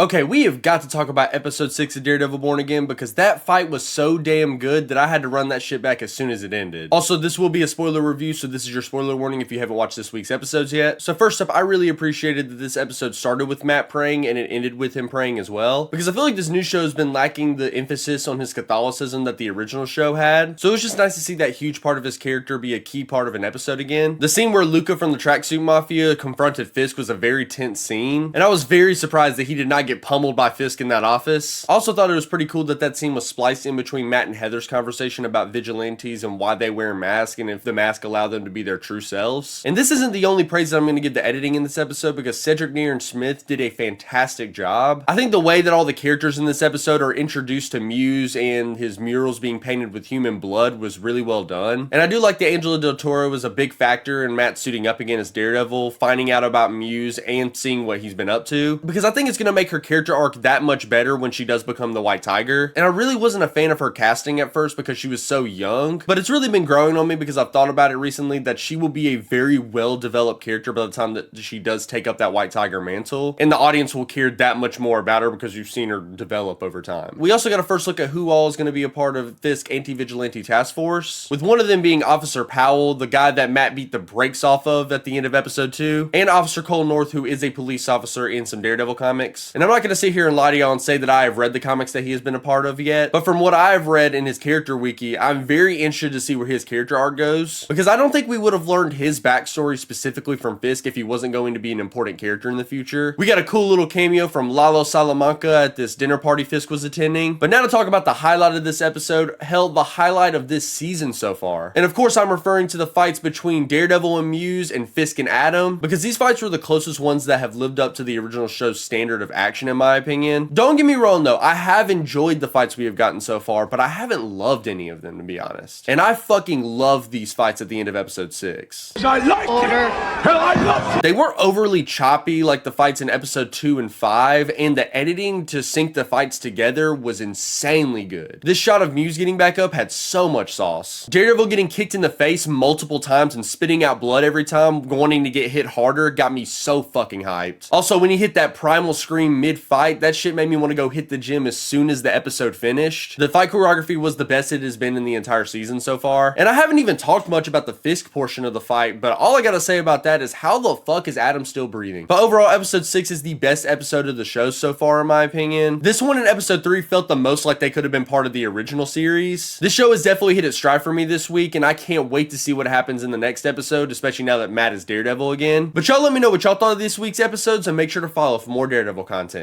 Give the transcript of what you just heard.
Okay, we have got to talk about episode 6 of Daredevil Born Again because that fight was so damn good that I had to run that shit back as soon as it ended. Also, this will be a spoiler review, so this is your spoiler warning if you haven't watched this week's episodes yet. So first up, I really appreciated that this episode started with Matt praying and it ended with him praying as well, because I feel like this new show has been lacking the emphasis on his Catholicism that the original show had. So it was just nice to see that huge part of his character be a key part of an episode again. The scene where Luca from the Tracksuit Mafia confronted Fisk was a very tense scene, and I was very surprised that he did not get pummeled by Fisk in that office. I also thought it was pretty cool that that scene was spliced in between Matt and Heather's conversation about vigilantes and why they wear masks and if the mask allowed them to be their true selves. And this isn't the only praise that I'm going to give the editing in this episode, because Cedric Nearen Smith did a fantastic job. I think the way that all the characters in this episode are introduced to Muse and his murals being painted with human blood was really well done. And I do like that Angela Del Toro was a big factor in Matt suiting up again as Daredevil, finding out about Muse and seeing what he's been up to, because I think it's going to make her character arc that much better when she does become the White Tiger. And I really wasn't a fan of her casting at first because she was so young, but it's really been growing on me because I've thought about it recently that she will be a very well-developed character by the time that she does take up that White Tiger mantle, and the audience will care that much more about her because you've seen her develop over time. We also got a first look at who all is going to be a part of Fisk Anti-Vigilante Task Force, with one of them being Officer Powell, the guy that Matt beat the brakes off of at the end of episode 2, and Officer Cole North, who is a police officer in some Daredevil comics. And I'm not going to sit here and lie to y'all and say that I have read the comics that he has been a part of yet, but from what I've read in his character wiki, I'm very interested to see where his character arc goes, because I don't think we would have learned his backstory specifically from Fisk if he wasn't going to be an important character in the future. We got a cool little cameo from Lalo Salamanca at this dinner party Fisk was attending. But now to talk about the highlight of this episode, hell, the highlight of this season so far. And of course I'm referring to the fights between Daredevil and Muse and Fisk and Adam, because these fights were the closest ones that have lived up to the original show's standard of action in my opinion. Don't get me wrong though, I have enjoyed the fights we have gotten so far, but I haven't loved any of them, to be honest. And I fucking love these fights at the end of episode 6. I like it. Hell, I love it. They weren't overly choppy like the fights in episode 2 and 5, and the editing to sync the fights together was insanely good. This shot of Muse getting back up had so much sauce. Daredevil getting kicked in the face multiple times and spitting out blood every time, wanting to get hit harder, got me so fucking hyped. Also, when he hit that primal scream mid-fight, that shit made me want to go hit the gym as soon as the episode finished. The fight choreography was the best it has been in the entire season so far. And I haven't even talked much about the Fisk portion of the fight, but all I gotta say about that is how the fuck is Adam still breathing? But overall, episode 6 is the best episode of the show so far in my opinion. This one and episode 3 felt the most like they could have been part of the original series. This show has definitely hit its stride for me this week, and I can't wait to see what happens in the next episode, especially now that Matt is Daredevil again. But y'all let me know what y'all thought of this week's episodes, and make sure to follow for more Daredevil content.